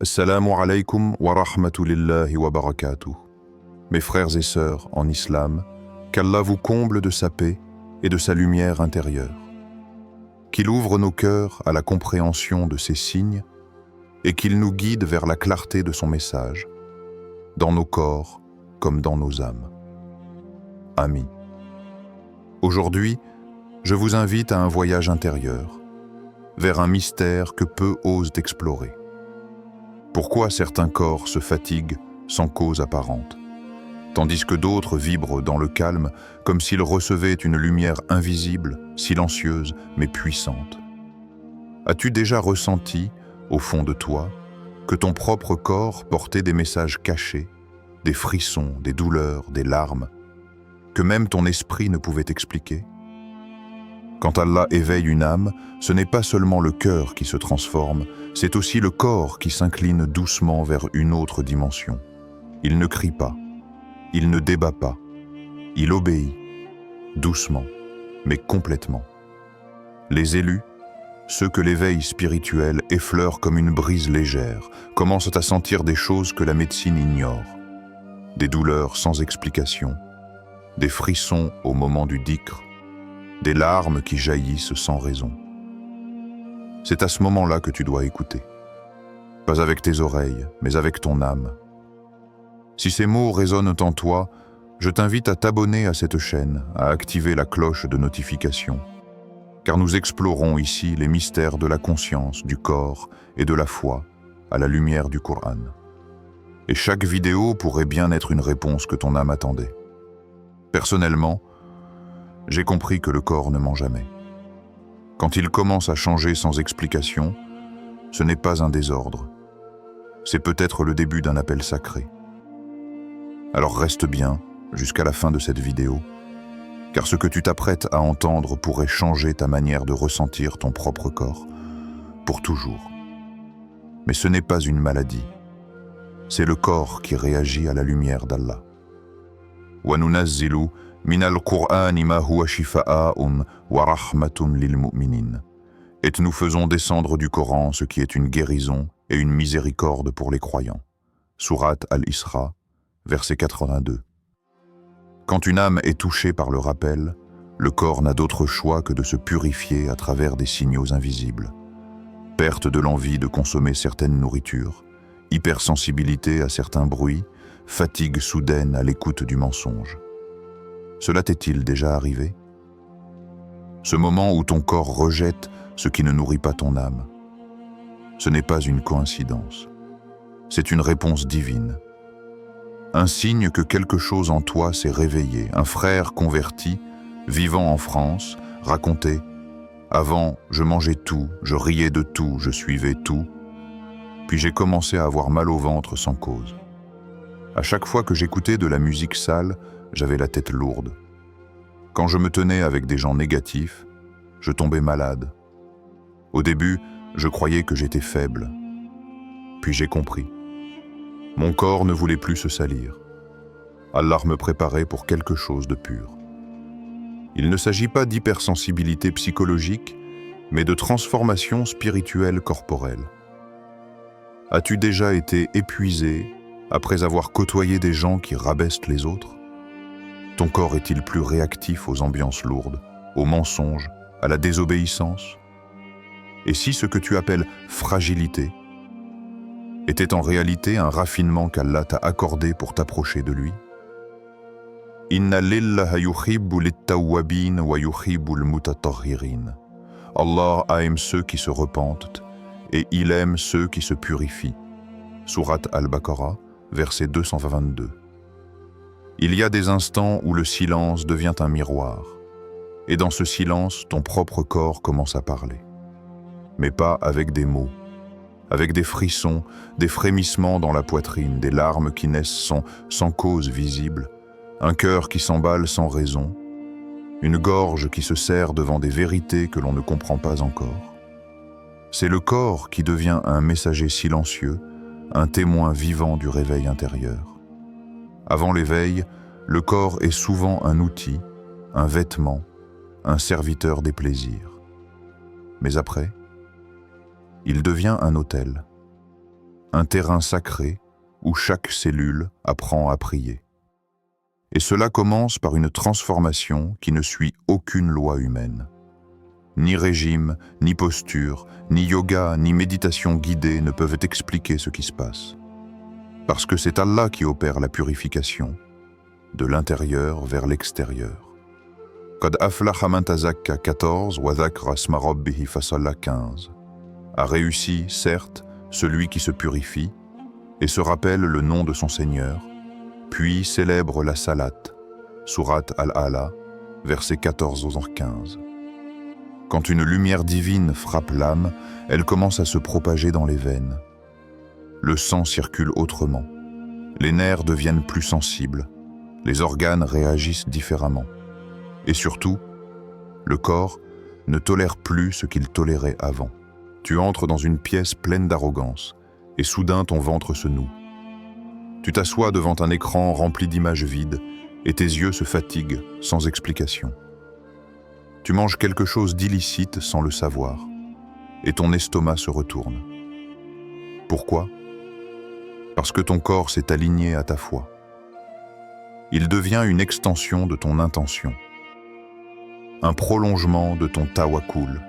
Assalamu alaikum wa rahmatulillahi wa barakatuh. Mes frères et sœurs en islam, qu'Allah vous comble de sa paix et de sa lumière intérieure. Qu'il ouvre nos cœurs à la compréhension de ses signes et qu'il nous guide vers la clarté de son message, dans nos corps comme dans nos âmes. Amis. Aujourd'hui, je vous invite à un voyage intérieur, vers un mystère que peu osent explorer. Pourquoi certains corps se fatiguent sans cause apparente, tandis que d'autres vibrent dans le calme comme s'ils recevaient une lumière invisible, silencieuse mais puissante? As-tu déjà ressenti, au fond de toi, que ton propre corps portait des messages cachés, des frissons, des douleurs, des larmes, que même ton esprit ne pouvait expliquer? Quand Allah éveille une âme, ce n'est pas seulement le cœur qui se transforme, c'est aussi le corps qui s'incline doucement vers une autre dimension. Il ne crie pas, il ne débat pas, il obéit, doucement, mais complètement. Les élus, ceux que l'éveil spirituel effleure comme une brise légère, commencent à sentir des choses que la médecine ignore. Des douleurs sans explication, des frissons au moment du dhikr, des larmes qui jaillissent sans raison. C'est à ce moment-là que tu dois écouter. Pas avec tes oreilles, mais avec ton âme. Si ces mots résonnent en toi, je t'invite à t'abonner à cette chaîne, à activer la cloche de notification, car nous explorons ici les mystères de la conscience, du corps et de la foi, à la lumière du Coran. Et chaque vidéo pourrait bien être une réponse que ton âme attendait. Personnellement, j'ai compris que le corps ne ment jamais. Quand il commence à changer sans explication, ce n'est pas un désordre. C'est peut-être le début d'un appel sacré. Alors reste bien jusqu'à la fin de cette vidéo, car ce que tu t'apprêtes à entendre pourrait changer ta manière de ressentir ton propre corps, pour toujours. Mais ce n'est pas une maladie. C'est le corps qui réagit à la lumière d'Allah. Wa nunazzilu min al-Qur'ani ma huwa shifa'un wa rahmatun lil mu'minin. Et nous faisons descendre du Coran ce qui est une guérison et une miséricorde pour les croyants. Sourate Al-Isra, verset 82. Quand une âme est touchée par le rappel, le corps n'a d'autre choix que de se purifier à travers des signaux invisibles. Perte de l'envie de consommer certaines nourritures, hypersensibilité à certains bruits, fatigue soudaine à l'écoute du mensonge. Cela t'est-il déjà arrivé? Ce moment où ton corps rejette ce qui ne nourrit pas ton âme. Ce n'est pas une coïncidence. C'est une réponse divine. Un signe que quelque chose en toi s'est réveillé. Un frère converti, vivant en France, racontait « Avant, je mangeais tout, je riais de tout, je suivais tout. Puis j'ai commencé à avoir mal au ventre sans cause. À chaque fois que j'écoutais de la musique sale, j'avais la tête lourde. Quand je me tenais avec des gens négatifs, je tombais malade. Au début, je croyais que j'étais faible. Puis j'ai compris. Mon corps ne voulait plus se salir. Allah me préparait pour quelque chose de pur. Il ne s'agit pas d'hypersensibilité psychologique, mais de transformation spirituelle corporelle. As-tu déjà été épuisé après avoir côtoyé des gens qui rabaissent les autres? Ton corps est-il plus réactif aux ambiances lourdes, aux mensonges, à la désobéissance? Et si ce que tu appelles fragilité était en réalité un raffinement qu'Allah t'a accordé pour t'approcher de lui? Inna lillaha yuhibbu lit-tawwabin wa yuhibbu al-mutatahhirin. Allah aime ceux qui se repentent et il aime ceux qui se purifient. Sourate Al-Baqarah, verset 222. Il y a des instants où le silence devient un miroir, et dans ce silence, ton propre corps commence à parler. Mais pas avec des mots, avec des frissons, des frémissements dans la poitrine, des larmes qui naissent sans cause visible, un cœur qui s'emballe sans raison, une gorge qui se serre devant des vérités que l'on ne comprend pas encore. C'est le corps qui devient un messager silencieux, un témoin vivant du réveil intérieur. Avant l'éveil, le corps est souvent un outil, un vêtement, un serviteur des plaisirs. Mais après, il devient un autel. un terrain sacré où chaque cellule apprend à prier. Et cela commence par une transformation qui ne suit aucune loi humaine. Ni régime, ni posture, ni yoga, ni méditation guidée ne peuvent expliquer ce qui se passe. Parce que c'est Allah qui opère la purification, de l'intérieur vers l'extérieur. Qad aflaha man tazakka 14 wa dhakara isma rabbih fasalla 15. A réussi, certes, celui qui se purifie et se rappelle le nom de son Seigneur, puis célèbre la salat, sourate Al-Ala, versets 14 au 15. Quand une lumière divine frappe l'âme, elle commence à se propager dans les veines. Le sang circule autrement. Les nerfs deviennent plus sensibles. Les organes réagissent différemment. Et surtout, le corps ne tolère plus ce qu'il tolérait avant. Tu entres dans une pièce pleine d'arrogance, et soudain ton ventre se noue. Tu t'assois devant un écran rempli d'images vides, et tes yeux se fatiguent sans explication. Tu manges quelque chose d'illicite sans le savoir, et ton estomac se retourne. Pourquoi? Parce que ton corps s'est aligné à ta foi. Il devient une extension de ton intention, un prolongement de ton tawakkul,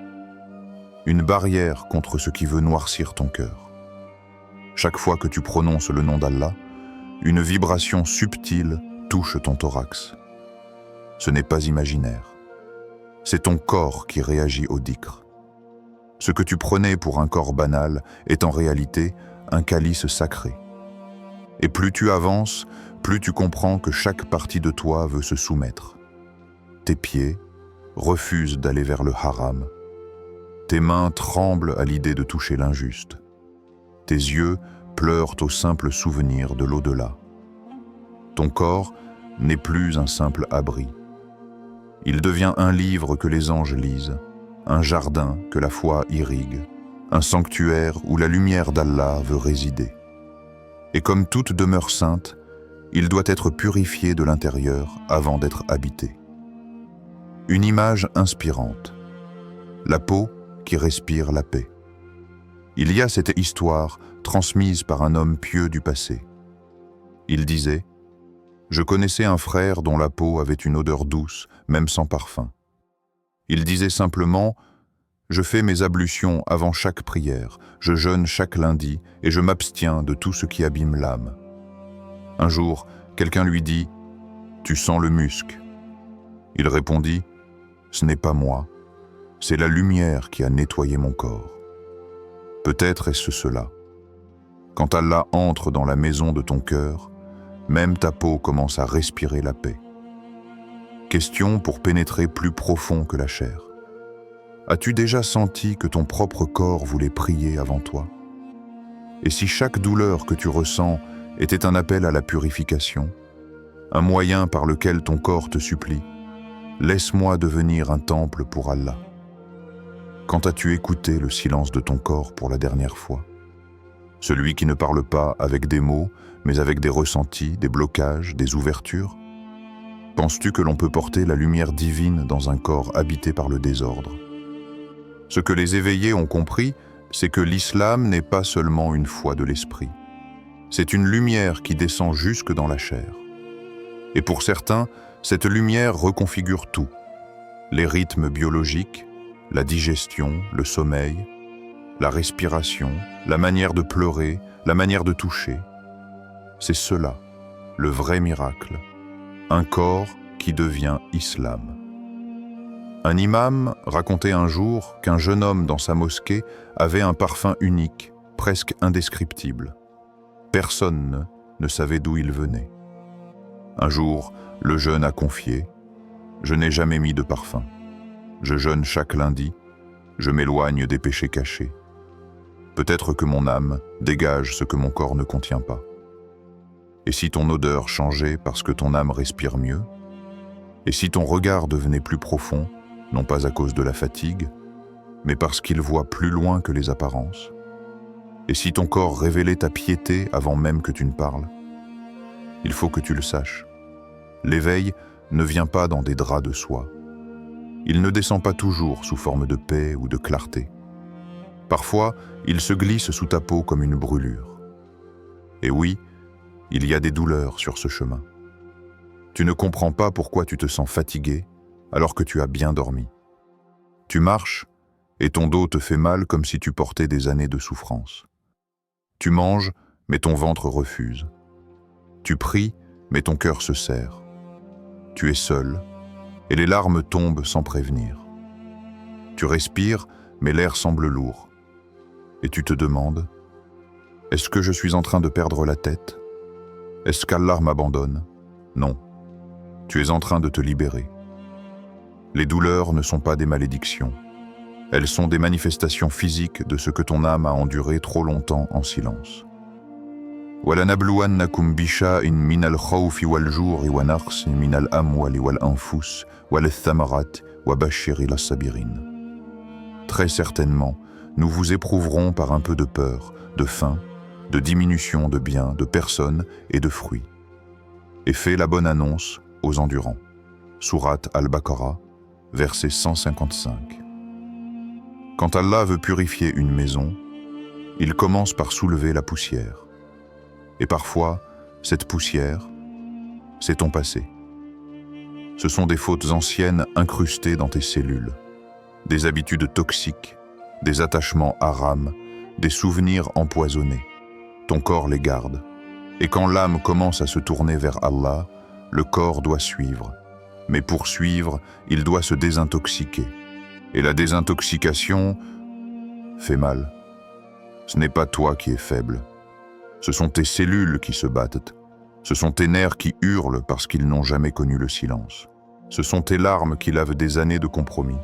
une barrière contre ce qui veut noircir ton cœur. Chaque fois que tu prononces le nom d'Allah, une vibration subtile touche ton thorax. Ce n'est pas imaginaire. C'est ton corps qui réagit au dhikr. Ce que tu prenais pour un corps banal est en réalité un calice sacré. Et plus tu avances, plus tu comprends que chaque partie de toi veut se soumettre. Tes pieds refusent d'aller vers le haram. Tes mains tremblent à l'idée de toucher l'injuste. Tes yeux pleurent au simple souvenir de l'au-delà. Ton corps n'est plus un simple abri. Il devient un livre que les anges lisent, un jardin que la foi irrigue, un sanctuaire où la lumière d'Allah veut résider. Et comme toute demeure sainte, il doit être purifié de l'intérieur avant d'être habité. Une image inspirante. La peau qui respire la paix. Il y a cette histoire transmise par un homme pieux du passé. Il disait « Je connaissais un frère dont la peau avait une odeur douce, même sans parfum. Il disait simplement « Je fais mes ablutions avant chaque prière, je jeûne chaque lundi et je m'abstiens de tout ce qui abîme l'âme. » Un jour, quelqu'un lui dit « Tu sens le musc ?» Il répondit « Ce n'est pas moi, c'est la lumière qui a nettoyé mon corps. » Peut-être est-ce cela. Quand Allah entre dans la maison de ton cœur, même ta peau commence à respirer la paix. Question pour pénétrer plus profond que la chair. As-tu déjà senti que ton propre corps voulait prier avant toi? Et si chaque douleur que tu ressens était un appel à la purification, un moyen par lequel ton corps te supplie, laisse-moi devenir un temple pour Allah. Quand as-tu écouté le silence de ton corps pour la dernière fois? Celui qui ne parle pas avec des mots, mais avec des ressentis, des blocages, des ouvertures? Penses-tu que l'on peut porter la lumière divine dans un corps habité par le désordre? Ce que les éveillés ont compris, c'est que l'islam n'est pas seulement une foi de l'esprit. C'est une lumière qui descend jusque dans la chair. Et pour certains, cette lumière reconfigure tout. Les rythmes biologiques, la digestion, le sommeil, la respiration, la manière de pleurer, la manière de toucher. C'est cela, le vrai miracle. Un corps qui devient islam. Un imam racontait un jour qu'un jeune homme dans sa mosquée avait un parfum unique, presque indescriptible. Personne ne savait d'où il venait. Un jour, le jeune a confié « Je n'ai jamais mis de parfum. Je jeûne chaque lundi, je m'éloigne des péchés cachés. Peut-être que mon âme dégage ce que mon corps ne contient pas. Et si ton odeur changeait parce que ton âme respire mieux? Et si ton regard devenait plus profond, non pas à cause de la fatigue, mais parce qu'il voit plus loin que les apparences? Et si ton corps révélait ta piété avant même que tu ne parles? Il faut que tu le saches. L'éveil ne vient pas dans des draps de soie. Il ne descend pas toujours sous forme de paix ou de clarté. Parfois, il se glisse sous ta peau comme une brûlure. Et oui, il y a des douleurs sur ce chemin. Tu ne comprends pas pourquoi tu te sens fatigué alors que tu as bien dormi. Tu marches et ton dos te fait mal comme si tu portais des années de souffrance. Tu manges, mais ton ventre refuse. Tu pries, mais ton cœur se serre. Tu es seul, et les larmes tombent sans prévenir. Tu respires, mais l'air semble lourd. Et tu te demandes, est-ce que je suis en train de perdre la tête? Est-ce qu'Allah m'abandonne? Non. Tu es en train de te libérer. Les douleurs ne sont pas des malédictions. Elles sont des manifestations physiques de ce que ton âme a enduré trop longtemps en silence. وَلَنَبْلُوَنَّكُمْ بِشَيْءٍ مِنَ الْخَوْفِ وَالْجُوعِ وَنَقْصٍ مِنَ الْأَمْوَالِ وَالْأَنْفُسِ وَالثَّمَرَاتِ وَبَشِّرِ الصَّابِرِينَ. Très certainement, nous vous éprouverons par un peu de peur, de faim, de diminution de biens, de personnes et de fruits. Et fais la bonne annonce aux endurants. Sourate Al-Baqarah, verset 155. Quand Allah veut purifier une maison, il commence par soulever la poussière. Et parfois, cette poussière, c'est ton passé. Ce sont des fautes anciennes incrustées dans tes cellules, des habitudes toxiques, des attachements haram, des souvenirs empoisonnés. Ton corps les garde. Et quand l'âme commence à se tourner vers Allah, le corps doit suivre. Mais pour suivre, il doit se désintoxiquer. Et la désintoxication fait mal. Ce n'est pas toi qui es faible. Ce sont tes cellules qui se battent. Ce sont tes nerfs qui hurlent parce qu'ils n'ont jamais connu le silence. Ce sont tes larmes qui lavent des années de compromis.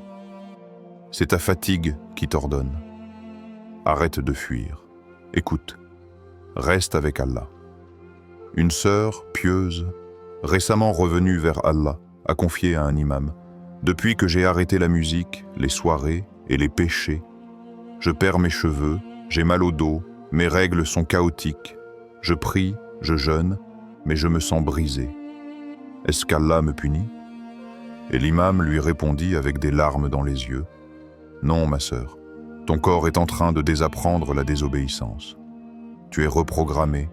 C'est ta fatigue qui t'ordonne. Arrête de fuir. Écoute. Reste avec Allah. Une sœur pieuse, récemment revenue vers Allah, a confié à un imam: depuis que j'ai arrêté la musique, les soirées et les péchés, je perds mes cheveux, j'ai mal au dos, mes règles sont chaotiques, je prie, je jeûne, mais je me sens brisé. Est-ce qu'Allah me punit? Et l'imam lui répondit avec des larmes dans les yeux: non, ma sœur, ton corps est en train de désapprendre la désobéissance. Tu es reprogrammé,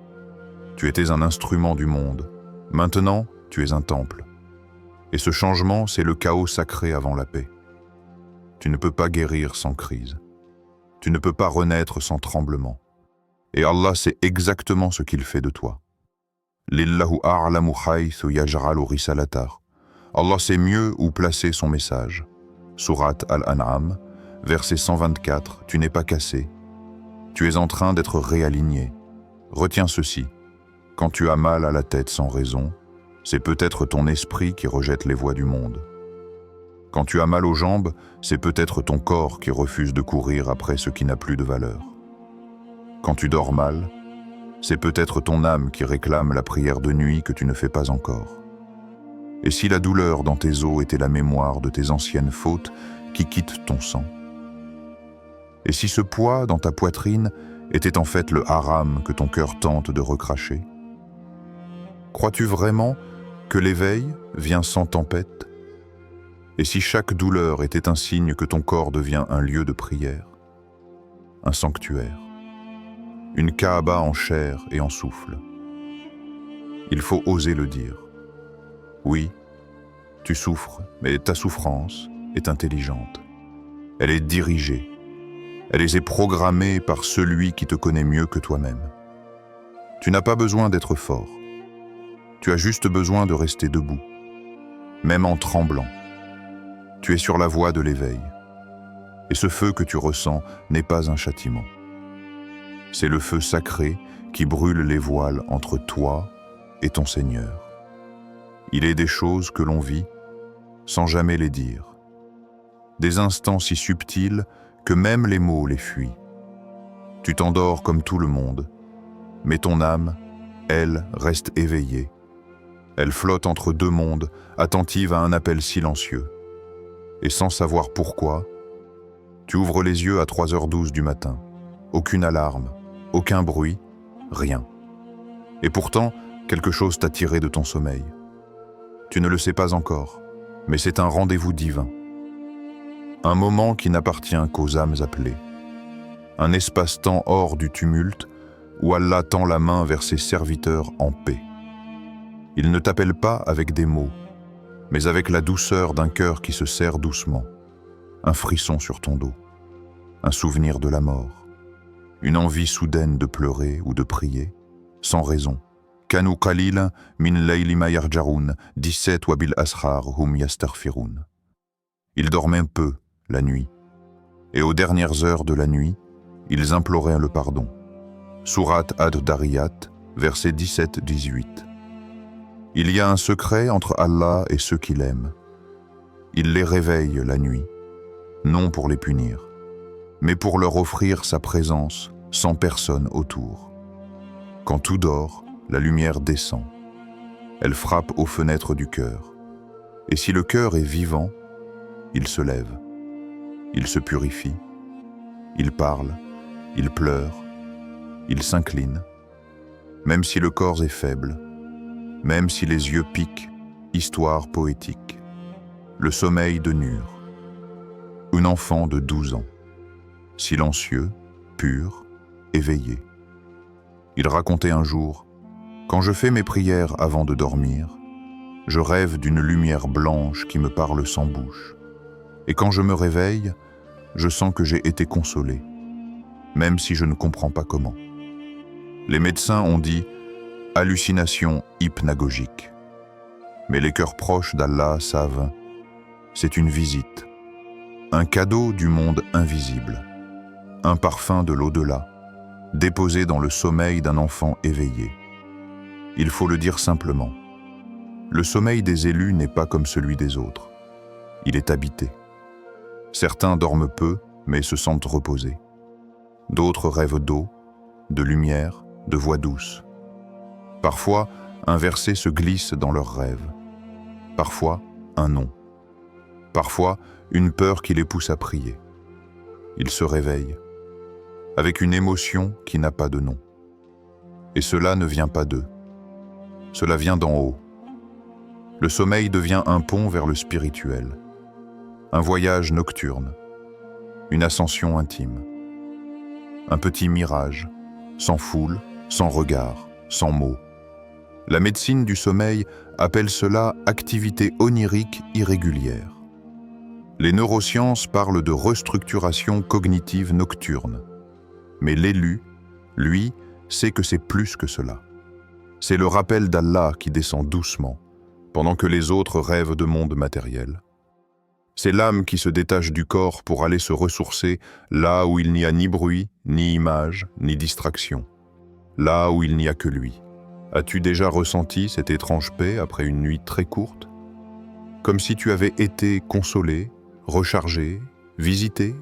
tu étais un instrument du monde, maintenant tu es un temple. Et ce changement, c'est le chaos sacré avant la paix. Tu ne peux pas guérir sans crise. Tu ne peux pas renaître sans tremblement. Et Allah sait exactement ce qu'il fait de toi. Lillahu a'lamu haythu yaj'alu risalatah. Allah sait mieux où placer son message. Sourate Al-An'am, verset 124, tu n'es pas cassé. Tu es en train d'être réaligné. Retiens ceci. Quand tu as mal à la tête sans raison, c'est peut-être ton esprit qui rejette les voies du monde. Quand tu as mal aux jambes, c'est peut-être ton corps qui refuse de courir après ce qui n'a plus de valeur. Quand tu dors mal, c'est peut-être ton âme qui réclame la prière de nuit que tu ne fais pas encore. Et si la douleur dans tes os était la mémoire de tes anciennes fautes qui quittent ton sang? Et si ce poids dans ta poitrine était en fait le haram que ton cœur tente de recracher? Crois-tu vraiment que l'éveil vient sans tempête? Et si chaque douleur était un signe que ton corps devient un lieu de prière, un sanctuaire, une Kaaba en chair et en souffle? Il faut oser le dire. Oui, tu souffres, mais ta souffrance est intelligente. Elle est dirigée. Elle est programmée par celui qui te connaît mieux que toi-même. Tu n'as pas besoin d'être fort. Tu as juste besoin de rester debout, même en tremblant. Tu es sur la voie de l'éveil. Et ce feu que tu ressens n'est pas un châtiment. C'est le feu sacré qui brûle les voiles entre toi et ton Seigneur. Il est des choses que l'on vit sans jamais les dire. Des instants si subtils que même les mots les fuient. Tu t'endors comme tout le monde, mais ton âme, elle, reste éveillée. Elle flotte entre deux mondes, attentive à un appel silencieux. Et sans savoir pourquoi, tu ouvres les yeux à 3h12 du matin. Aucune alarme, aucun bruit, rien. Et pourtant, quelque chose t'a tiré de ton sommeil. Tu ne le sais pas encore, mais c'est un rendez-vous divin. Un moment qui n'appartient qu'aux âmes appelées. Un espace-temps hors du tumulte où Allah tend la main vers ses serviteurs en paix. Il ne t'appelle pas avec des mots, mais avec la douceur d'un cœur qui se serre doucement, un frisson sur ton dos, un souvenir de la mort, une envie soudaine de pleurer ou de prier, sans raison. Kanu qalil min layli ma yarjarun, 17 wa bil ashar hum yastaghfirun. Ils dormaient peu la nuit, et aux dernières heures de la nuit, ils imploraient le pardon. Surat Ad-Dariyat, versets 17-18. Il y a un secret entre Allah et ceux qui l'aiment. Il les réveille la nuit, non pour les punir, mais pour leur offrir sa présence sans personne autour. Quand tout dort, la lumière descend. Elle frappe aux fenêtres du cœur. Et si le cœur est vivant, il se lève. Il se purifie. Il parle. Il pleure. Il s'incline. Même si le corps est faible, même si les yeux piquent, histoire poétique. Le sommeil de Nur. Un enfant de 12 ans. Silencieux, pur, éveillé. Il racontait un jour: quand je fais mes prières avant de dormir, je rêve d'une lumière blanche qui me parle sans bouche. Et quand je me réveille, je sens que j'ai été consolé, même si je ne comprends pas comment. Les médecins ont dit hallucination hypnagogique. Mais les cœurs proches d'Allah savent, c'est une visite, un cadeau du monde invisible, un parfum de l'au-delà, déposé dans le sommeil d'un enfant éveillé. Il faut le dire simplement. Le sommeil des élus n'est pas comme celui des autres. Il est habité. Certains dorment peu, mais se sentent reposés. D'autres rêvent d'eau, de lumière, de voix douce. Parfois, un verset se glisse dans leurs rêves. Parfois, un nom. Parfois, une peur qui les pousse à prier. Ils se réveillent, avec une émotion qui n'a pas de nom. Et cela ne vient pas d'eux. Cela vient d'en haut. Le sommeil devient un pont vers le spirituel, un voyage nocturne, une ascension intime, un petit mirage, sans foule, sans regard, sans mots. La médecine du sommeil appelle cela activité onirique irrégulière. Les neurosciences parlent de restructuration cognitive nocturne. Mais l'élu, lui, sait que c'est plus que cela. C'est le rappel d'Allah qui descend doucement, pendant que les autres rêvent de monde matériel. C'est l'âme qui se détache du corps pour aller se ressourcer là où il n'y a ni bruit, ni image, ni distraction. Là où il n'y a que lui. As-tu déjà ressenti cette étrange paix après une nuit très courte? Comme si tu avais été consolé, rechargé, visité?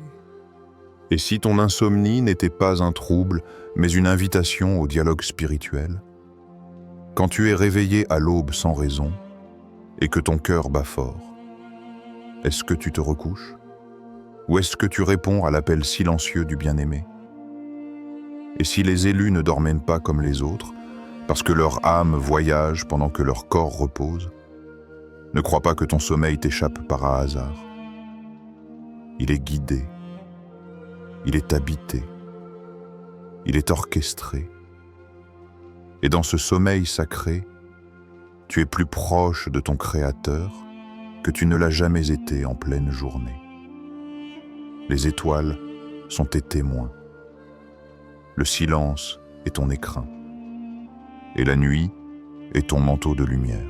Et si ton insomnie n'était pas un trouble, mais une invitation au dialogue spirituel? Quand tu es réveillé à l'aube sans raison, et que ton cœur bat fort, est-ce que tu te recouches? Ou est-ce que tu réponds à l'appel silencieux du bien-aimé? Et si les élus ne dormaient pas comme les autres, parce que leur âme voyage pendant que leur corps repose, ne crois pas que ton sommeil t'échappe par hasard. Il est guidé, il est habité, il est orchestré. Et dans ce sommeil sacré, tu es plus proche de ton Créateur que tu ne l'as jamais été en pleine journée. Les étoiles sont tes témoins. Le silence est ton écrin. Et la nuit est ton manteau de lumière.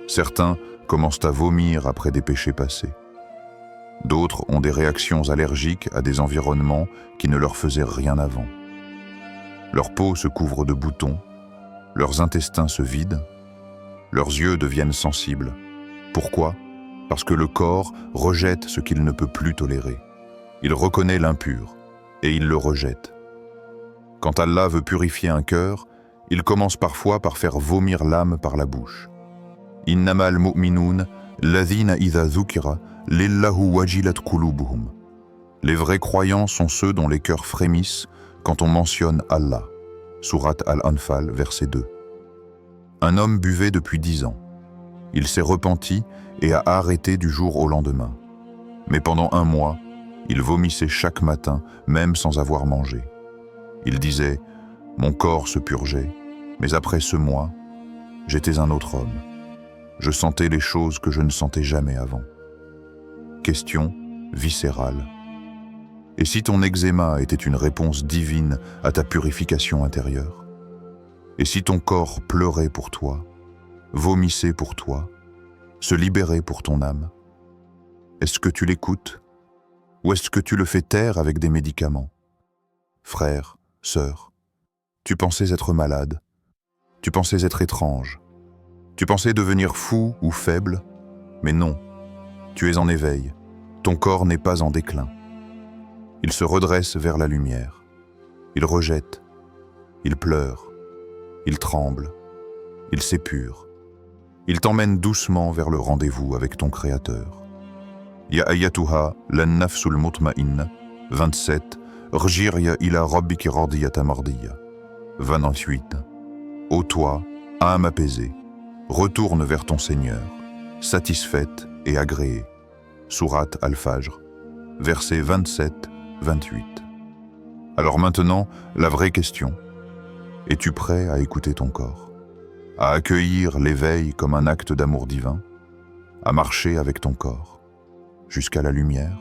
Certains commencent à vomir après des péchés passés. D'autres ont des réactions allergiques à des environnements qui ne leur faisaient rien avant. Leur peau se couvre de boutons, leurs intestins se vident, leurs yeux deviennent sensibles. Pourquoi? Parce que le corps rejette ce qu'il ne peut plus tolérer. Il reconnaît l'impur et il le rejette. Quand Allah veut purifier un cœur, il commence parfois par faire vomir l'âme par la bouche. Innamal mu'minun ladhina idha dhukira lillahu wajilat qulubuhum. Les vrais croyants sont ceux dont les cœurs frémissent quand on mentionne Allah. Surat Al-Anfal, verset 2. Un homme buvait depuis 10 ans. Il s'est repenti et a arrêté du jour au lendemain. Mais pendant 1 mois, il vomissait chaque matin, même sans avoir mangé. Il disait Mon corps se purgeait, mais après ce mois, j'étais un autre homme. Je sentais les choses que je ne sentais jamais avant. Question viscérale. Et si ton eczéma était une réponse divine à ta purification intérieure? Et si ton corps pleurait pour toi, vomissait pour toi, se libérait pour ton âme? Est-ce que tu l'écoutes? Ou est-ce que tu le fais taire avec des médicaments? Frère, sœur, tu pensais être malade, tu pensais être étrange, tu pensais devenir fou ou faible, mais non, tu es en éveil, ton corps n'est pas en déclin. Il se redresse vers la lumière, il rejette, il pleure, il tremble, il s'épure, il t'emmène doucement vers le rendez-vous avec ton Créateur. Ya ayatuha lan nafsul mutma'inna, 27, Rjirya ila rabbiki radiyata mardiya, 28. Ô toi, âme apaisée, retourne vers ton Seigneur, satisfaite et agréée. Sourate Al-Fajr, versets 27-28. Alors maintenant, la vraie question. Es-tu prêt à écouter ton corps? À accueillir l'éveil comme un acte d'amour divin? À marcher avec ton corps jusqu'à la lumière?